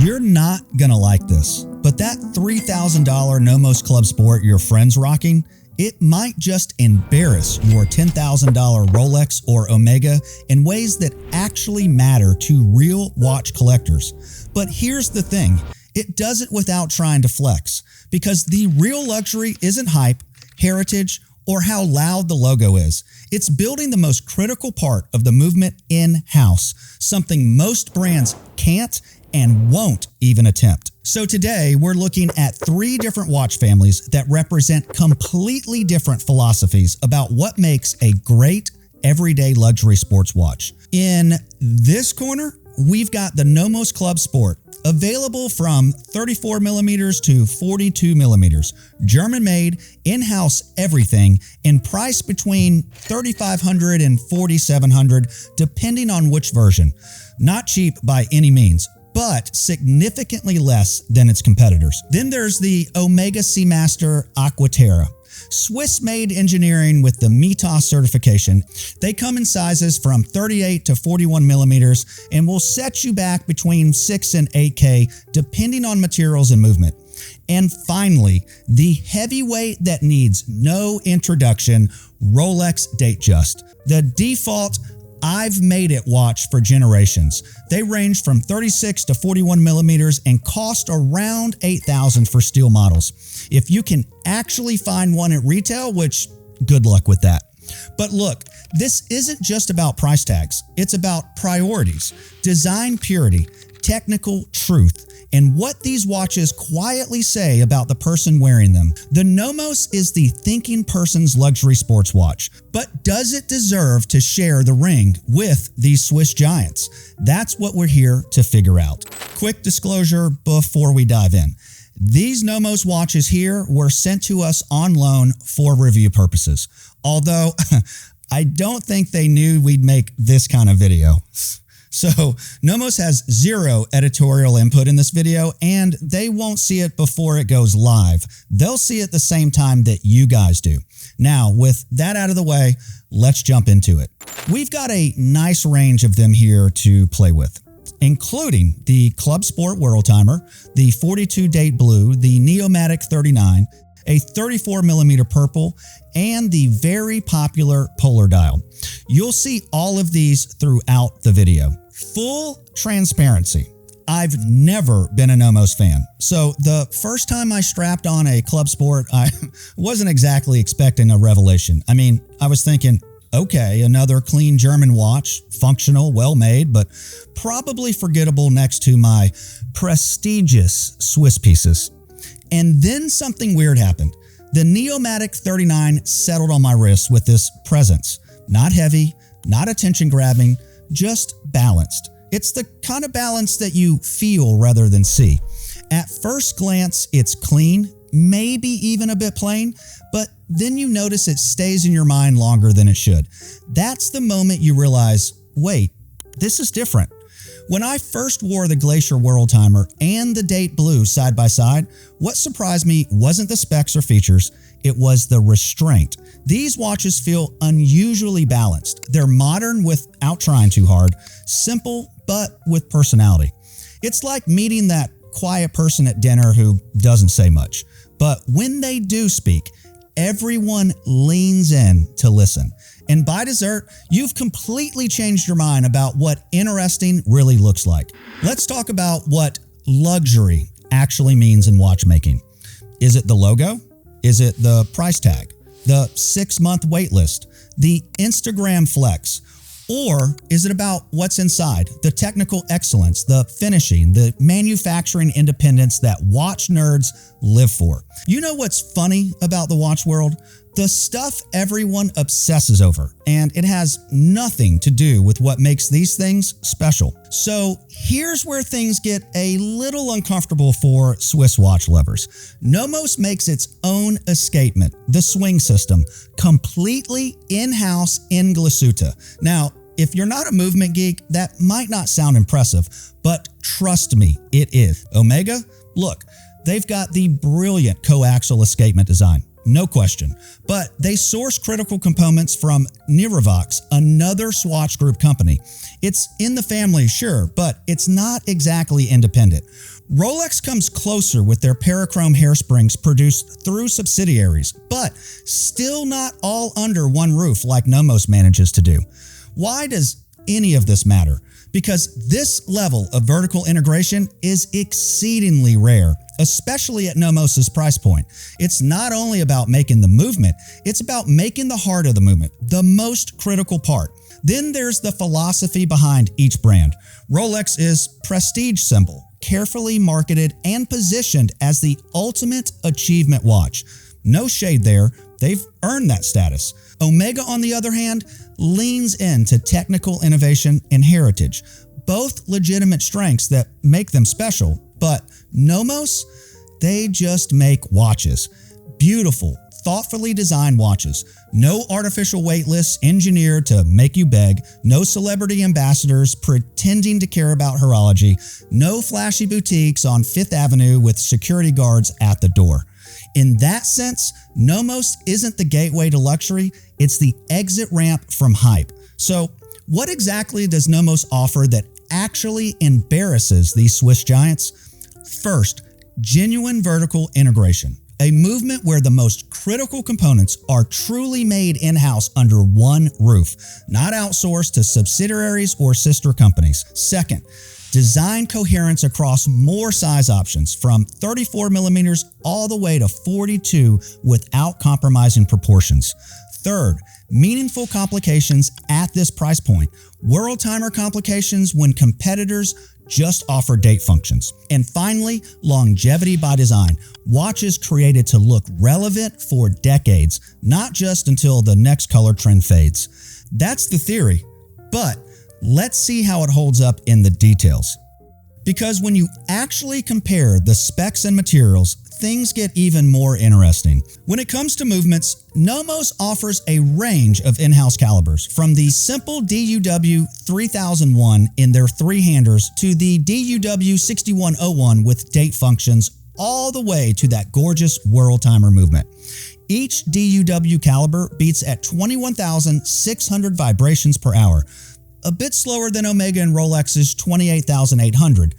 You're not gonna like this, but that $3,000 Nomos Club Sport your friend's rocking, it might just embarrass your $10,000 Rolex or Omega in ways that actually matter to real watch collectors. But here's the thing, it does it without trying to flex, because the real luxury isn't hype, heritage, or how loud the logo is. It's building the most critical part of the movement in-house, something most brands can't and won't even attempt. So today, we're looking at 3 different watch families that represent completely different philosophies about what makes a great everyday luxury sports watch. In this corner, we've got the Nomos Club Sport, available from 34 millimeters to 42 millimeters, German-made, in-house everything, and priced between $3,500 and $4,700, depending on which version. Not cheap by any means, but significantly less than its competitors. Then there's the Omega Seamaster Aqua, Swiss-made engineering with the METOS certification. They come in sizes from 38 to 41 millimeters and will set you back between 6 and 8K depending on materials and movement. And finally, the heavyweight that needs no introduction, Rolex Datejust. The default I've made it watch for generations. They range from 36 to 41 millimeters and cost around $8,000 for steel models. If you can actually find one at retail, which good luck with that. But look, this isn't just about price tags. It's about priorities, design purity, technical truth, and what these watches quietly say about the person wearing them. The Nomos is the thinking person's luxury sports watch, but does it deserve to share the ring with these Swiss giants? That's what we're here to figure out. Quick disclosure before we dive in. These Nomos watches here were sent to us on loan for review purposes, although I don't think they knew we'd make this kind of video. So Nomos has 0 editorial input in this video, and they won't see it before it goes live. They'll see it the same time that you guys do. Now, with that out of the way, let's jump into it. We've got a nice range of them here to play with, including the Club Sport World Timer, the 42 Date Blue, the Neomatic 39, a 34 millimeter purple, and the very popular Polar Dial. You'll see all of these throughout the video. Full transparency, I've never been a Nomos fan. So the first time I strapped on a Club Sport, I wasn't exactly expecting a revelation. I mean, I was thinking, okay, another clean German watch, functional, well-made, but probably forgettable next to my prestigious Swiss pieces. And then something weird happened. The Neomatic 39 settled on my wrist with this presence. Not heavy, not attention-grabbing, just balanced. It's the kind of balance that you feel rather than see. At first glance, it's clean, maybe even a bit plain, but then you notice it stays in your mind longer than it should. That's the moment you realize, wait, this is different. When I first wore the Glacier World Timer and the Date Blue side by side, what surprised me wasn't the specs or features, it was the restraint. These watches feel unusually balanced. They're modern without trying too hard, simple but with personality. It's like meeting that quiet person at dinner who doesn't say much, but when they do speak, everyone leans in to listen. And by dessert, you've completely changed your mind about what interesting really looks like. Let's talk about what luxury actually means in watchmaking. Is it the logo? Is it the price tag? The 6-month wait list? The Instagram flex? Or is it about what's inside, the technical excellence, the finishing, the manufacturing independence that watch nerds live for? You know what's funny about the watch world? The stuff everyone obsesses over, and it has nothing to do with what makes these things special. So here's where things get a little uncomfortable for Swiss watch lovers. Nomos makes its own escapement, the swing system, completely in-house in Glashutte. Now, if you're not a movement geek, that might not sound impressive, but trust me, it is. Omega, look, they've got the brilliant coaxial escapement design. no question. But they source critical components from Nirovox, another Swatch Group company. It's in the family, sure, but it's not exactly independent. Rolex comes closer with their Parachrome hairsprings produced through subsidiaries, but still not all under one roof like Nomos manages to do. Why does any of this matter? Because this level of vertical integration is exceedingly rare, especially at Nomos' price point. It's not only about making the movement, it's about making the heart of the movement, the most critical part. Then there's the philosophy behind each brand. Rolex is prestige symbol, carefully marketed and positioned as the ultimate achievement watch. No shade there, they've earned that status. Omega, on the other hand, leans into technical innovation and heritage, both legitimate strengths that make them special. But Nomos, they just make watches. Beautiful, thoughtfully designed watches. No artificial wait lists engineered to make you beg. No celebrity ambassadors pretending to care about horology. No flashy boutiques on Fifth Avenue with security guards at the door. In that sense, Nomos isn't the gateway to luxury, it's the exit ramp from hype. So what exactly does Nomos offer that actually embarrasses these Swiss giants? First, genuine vertical integration. A movement where the most critical components are truly made in-house under one roof, not outsourced to subsidiaries or sister companies. Second, design coherence across more size options from 34 millimeters all the way to 42 without compromising proportions. Third, meaningful complications at this price point. World timer complications when competitors just offer date functions. And finally, longevity by design. Watches created to look relevant for decades, not just until the next color trend fades. That's the theory, but let's see how it holds up in the details. Because when you actually compare the specs and materials, things get even more interesting. When it comes to movements, Nomos offers a range of in-house calibers, from the simple DUW 3001 in their three-handers to the DUW 6101 with date functions, all the way to that gorgeous world timer movement. Each DUW caliber beats at 21,600 vibrations per hour, a bit slower than Omega and Rolex's 28,800.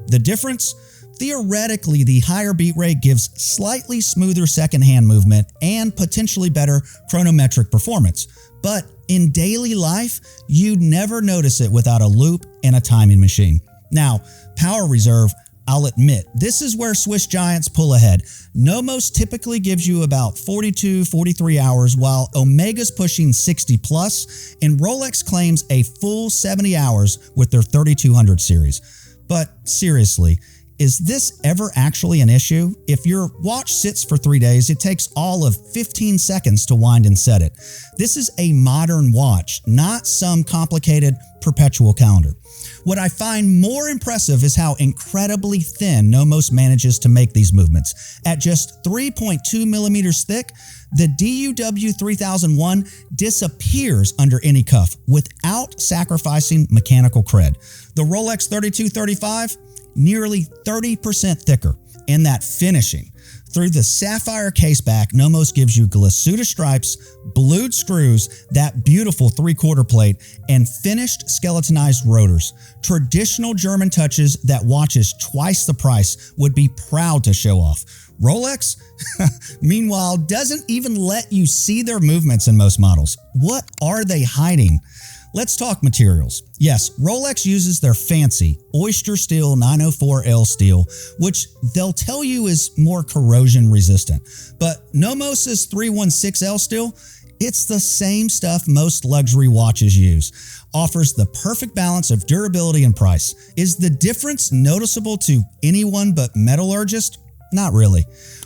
The difference? Theoretically, the higher beat rate gives slightly smoother second-hand movement and potentially better chronometric performance. But in daily life, you'd never notice it without a loop and a timing machine. Now, power reserve, I'll admit, this is where Swiss giants pull ahead. Nomos typically gives you about 42, 43 hours, while Omega's pushing 60 plus, and Rolex claims a full 70 hours with their 3200 series. But seriously, is this ever actually an issue? If your watch sits for 3 days, it takes all of 15 seconds to wind and set it. This is a modern watch, not some complicated perpetual calendar. What I find more impressive is how incredibly thin Nomos manages to make these movements. At just 3.2 millimeters thick, the DUW 3001 disappears under any cuff without sacrificing mechanical cred. The Rolex 3235, nearly 30% thicker. And that finishing. Through the sapphire caseback, Nomos gives you Glashutte stripes, blued screws, that beautiful 3/4 plate, and finished skeletonized rotors. Traditional German touches that watches twice the price would be proud to show off. Rolex, meanwhile, doesn't even let you see their movements in most models. What are they hiding? Let's talk materials. Yes, Rolex uses their fancy Oyster Steel 904L steel, which they'll tell you is more corrosion resistant. But Nomos' 316L steel, it's the same stuff most luxury watches use. Offers the perfect balance of durability and price. Is the difference noticeable to anyone but metallurgists? Not really.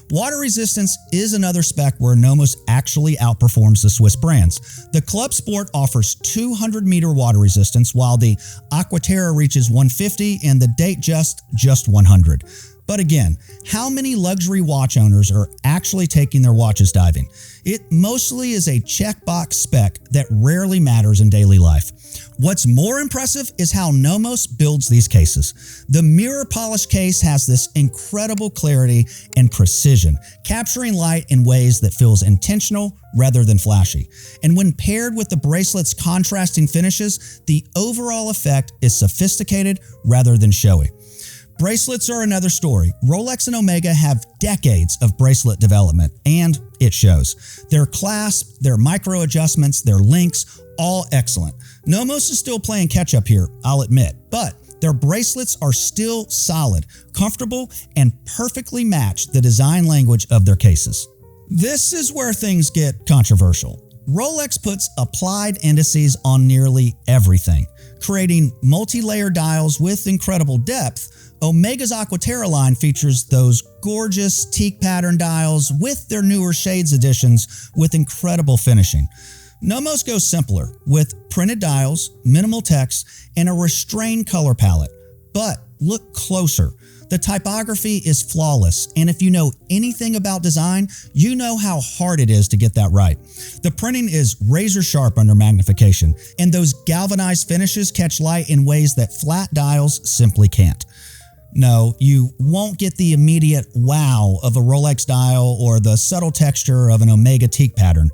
Water resistance is another spec where Nomos actually outperforms the Swiss brands. The Club Sport offers 200-meter water resistance, while the Aqua reaches 150 and the Date just 100. But again, how many luxury watch owners are actually taking their watches diving? It mostly is a checkbox spec that rarely matters in daily life. What's more impressive is how Nomos builds these cases. The mirror polished case has this incredible clarity and precision, capturing light in ways that feels intentional rather than flashy. And when paired with the bracelet's contrasting finishes, the overall effect is sophisticated rather than showy. Bracelets are another story. Rolex and Omega have decades of bracelet development, and it shows. Their clasp, their micro adjustments, their links, all excellent. Nomos is still playing catch up here, I'll admit, but their bracelets are still solid, comfortable, and perfectly match the design language of their cases. This is where things get controversial. Rolex puts applied indices on nearly everything, creating multi-layer dials with incredible depth. Omega's Aqua line features those gorgeous teak pattern dials with their newer shades additions with incredible finishing. Nomos goes simpler with printed dials, minimal text, and a restrained color palette. But look closer. The typography is flawless, and if you know anything about design, you know how hard it is to get that right. The printing is razor sharp under magnification, and those galvanized finishes catch light in ways that flat dials simply can't. No, you won't get the immediate wow of a Rolex dial or the subtle texture of an Omega teak pattern.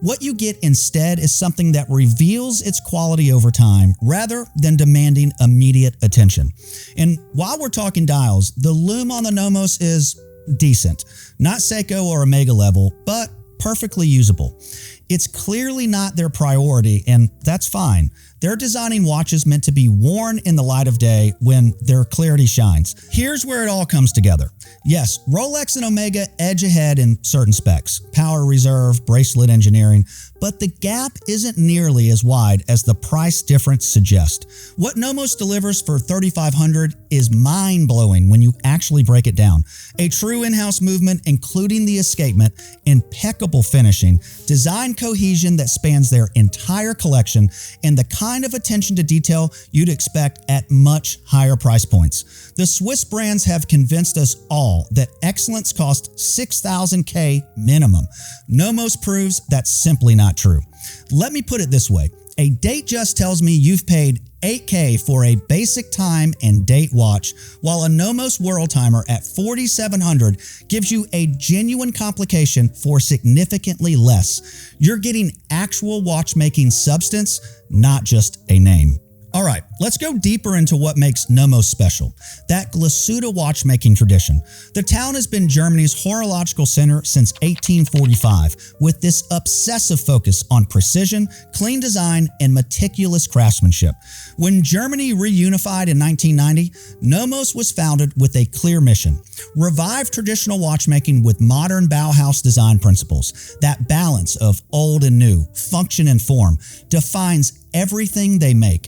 What you get instead is something that reveals its quality over time rather than demanding immediate attention. And while we're talking dials, the lume on the Nomos is decent. Not Seiko or Omega level, but perfectly usable. It's clearly not their priority, and that's fine. They're designing watches meant to be worn in the light of day when their clarity shines. Here's where it all comes together. Yes, Rolex and Omega edge ahead in certain specs, power reserve, bracelet engineering, but the gap isn't nearly as wide as the price difference suggests. What Nomos delivers for $3,500 is mind-blowing when you actually break it down. A true in-house movement, including the escapement, impeccable finishing, design cohesion that spans their entire collection, and the kind of attention to detail you'd expect at much higher price points. The Swiss brands have convinced us all that excellence costs $6,000 minimum. Nomos proves that's simply not true. Let me put it this way. A date just tells me you've paid $8,000 for a basic time and date watch, while a Nomos World Timer at $4,700 gives you a genuine complication for significantly less. You're getting actual watchmaking substance, not just a name. All right, let's go deeper into what makes Nomos special. That Glashutte watchmaking tradition. The town has been Germany's horological center since 1845, with this obsessive focus on precision, clean design, and meticulous craftsmanship. When Germany reunified in 1990, Nomos was founded with a clear mission: revive traditional watchmaking with modern Bauhaus design principles. That balance of old and new, function and form, defines everything they make.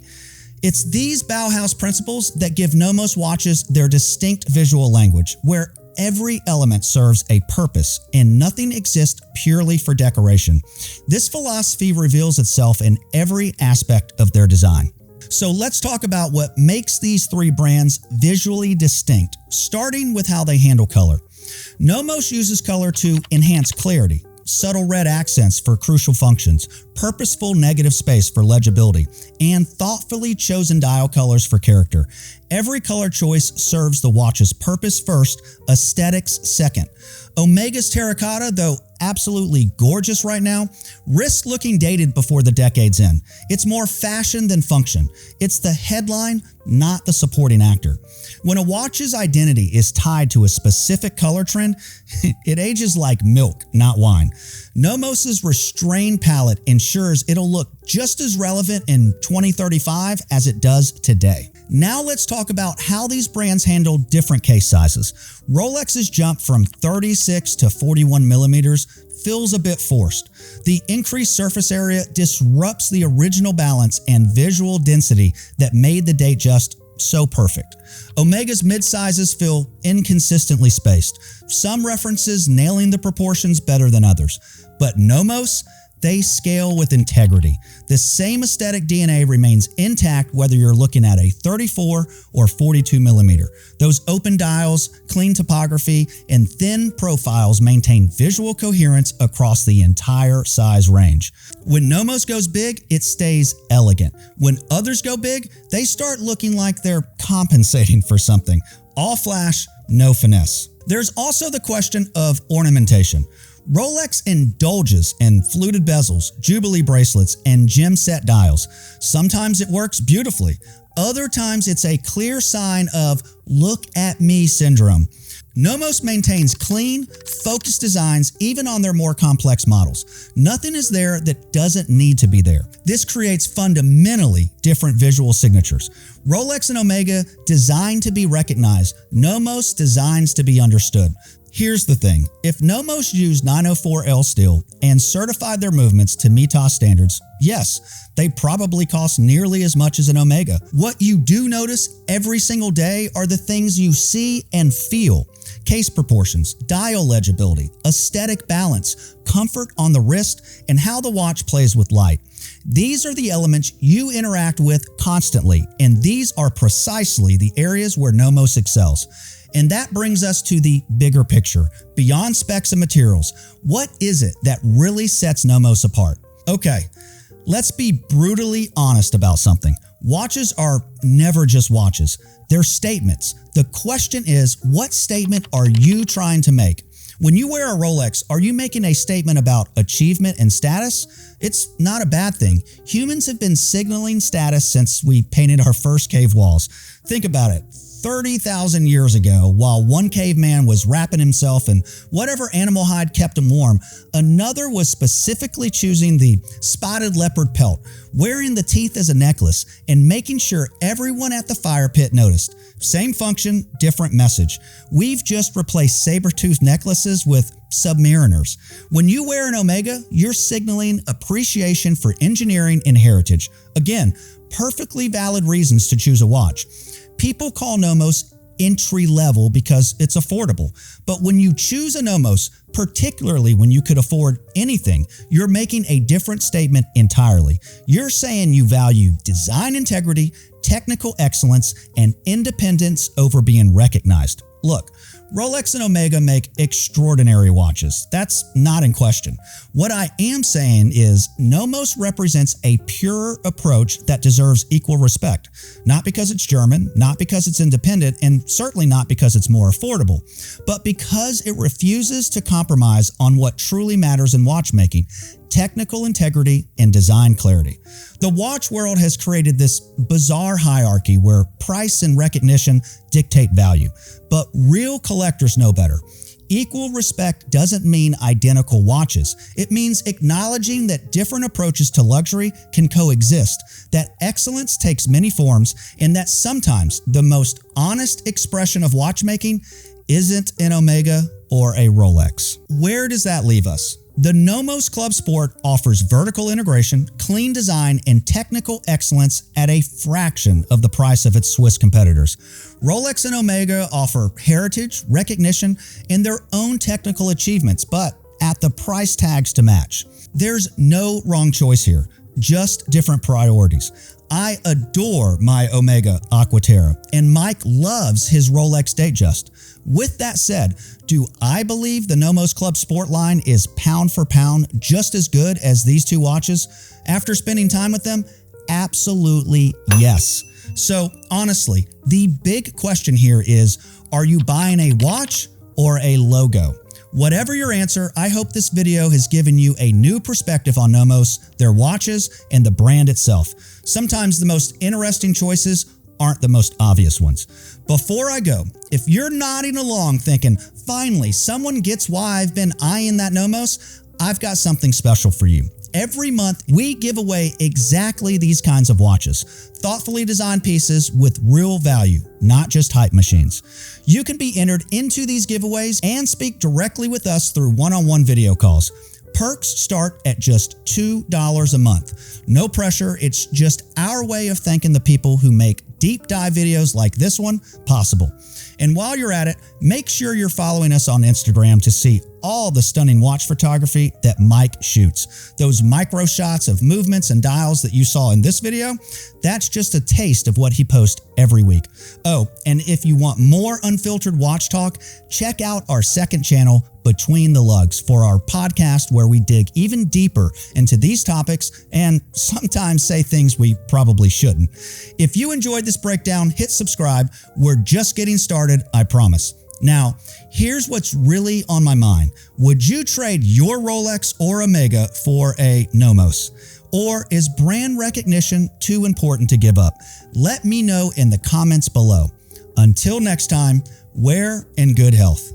It's these Bauhaus principles that give Nomos watches their distinct visual language, where every element serves a purpose and nothing exists purely for decoration. This philosophy reveals itself in every aspect of their design. So let's talk about what makes these three brands visually distinct, starting with how they handle color. Nomos uses color to enhance clarity, subtle red accents for crucial functions, purposeful negative space for legibility, and thoughtfully chosen dial colors for character. Every color choice serves the watch's purpose first, aesthetics second. Omega's terracotta, though absolutely gorgeous right now, risks looking dated before the decade's end. It's more fashion than function. It's the headline, not the supporting actor. When a watch's identity is tied to a specific color trend, it ages like milk, not wine. Nomos's restrained palette ensures it'll look just as relevant in 2035 as it does today. Now let's talk about how these brands handle different case sizes. Rolex's jump from 36 to 41 millimeters feels a bit forced. The increased surface area disrupts the original balance and visual density that made the date just so perfect. Omega's mid-sizes feel inconsistently spaced, some references nailing the proportions better than others. But Nomos, They scale with integrity. The same aesthetic DNA remains intact whether you're looking at a 34 or 42 millimeter. Those open dials, clean topography, and thin profiles maintain visual coherence across the entire size range. When Nomos goes big, it stays elegant. When others go big, they start looking like they're compensating for something. All flash, no finesse. There's also the question of ornamentation. Rolex indulges in fluted bezels, jubilee bracelets, and gem set dials. Sometimes it works beautifully. Other times it's a clear sign of "look at me" syndrome. Nomos maintains clean, focused designs even on their more complex models. Nothing is there that doesn't need to be there. This creates fundamentally different visual signatures. Rolex and Omega designed to be recognized. Nomos designs to be understood. Here's the thing. If Nomos used 904L steel and certified their movements to METAS standards, yes, they probably cost nearly as much as an Omega. What you do notice every single day are the things you see and feel. Case proportions, dial legibility, aesthetic balance, comfort on the wrist, and how the watch plays with light. These are the elements you interact with constantly, and these are precisely the areas where Nomos excels. And that brings us to the bigger picture. Beyond specs and materials, what is it that really sets Nomos apart? Okay, let's be brutally honest about something. Watches are never just watches. They're statements. The question is, what statement are you trying to make? When you wear a Rolex, are you making a statement about achievement and status? It's not a bad thing. Humans have been signaling status since we painted our first cave walls. Think about it. 30,000 years ago, while one caveman was wrapping himself in whatever animal hide kept him warm, another was specifically choosing the spotted leopard pelt, wearing the teeth as a necklace, and making sure everyone at the fire pit noticed. Same function, different message. We've just replaced saber-toothed necklaces with submariners. When you wear an Omega, you're signaling appreciation for engineering and heritage. Again, perfectly valid reasons to choose a watch. People call Nomos entry level because it's affordable. But when you choose a Nomos, particularly when you could afford anything, you're making a different statement entirely. You're saying you value design integrity, technical excellence, and independence over being recognized. Look, Rolex and Omega make extraordinary watches. That's not in question. What I am saying is Nomos represents a pure approach that deserves equal respect. Not because it's German, not because it's independent, and certainly not because it's more affordable, but because it refuses to compromise on what truly matters in watchmaking: technical integrity and design clarity. The watch world has created this bizarre hierarchy where price and recognition dictate value, but real collectors know better. Equal respect doesn't mean identical watches. It means acknowledging that different approaches to luxury can coexist, that excellence takes many forms, and that sometimes the most honest expression of watchmaking isn't an Omega or a Rolex. Where does that leave us? The Nomos Club Sport offers vertical integration, clean design, and technical excellence at a fraction of the price of its Swiss competitors. Rolex and Omega offer heritage, recognition, and their own technical achievements, but at the price tags to match. There's no wrong choice here, just different priorities. I adore my Omega Aqua, and Mike loves his Rolex Datejust. With that said, do I believe the Nomos Club Sport line is pound for pound just as good as these two watches? After spending time with them, absolutely yes. So honestly, the big question here is, are you buying a watch or a logo? Whatever your answer, I hope this video has given you a new perspective on Nomos, their watches, and the brand itself. Sometimes the most interesting choices aren't the most obvious ones. Before I go, if you're nodding along thinking, finally, someone gets why I've been eyeing that Nomos, I've got something special for you. Every month, we give away exactly these kinds of watches. Thoughtfully designed pieces with real value, not just hype machines. You can be entered into these giveaways and speak directly with us through one-on-one video calls. Perks start at just $2 a month. No pressure, it's just our way of thanking the people who make deep dive videos like this one possible. And while you're at it, make sure you're following us on Instagram to see all the stunning watch photography that Mike shoots. Those micro shots of movements and dials that you saw in this video, that's just a taste of what he posts every week. Oh, and if you want more unfiltered watch talk, check out our second channel, Between the Lugs, for our podcast where we dig even deeper into these topics and sometimes say things we probably shouldn't. If you enjoyed this breakdown, hit subscribe. We're just getting started, I promise. Now, here's what's really on my mind. Would you trade your Rolex or Omega for a Nomos? Or is brand recognition too important to give up? Let me know in the comments below. Until next time, wear in good health.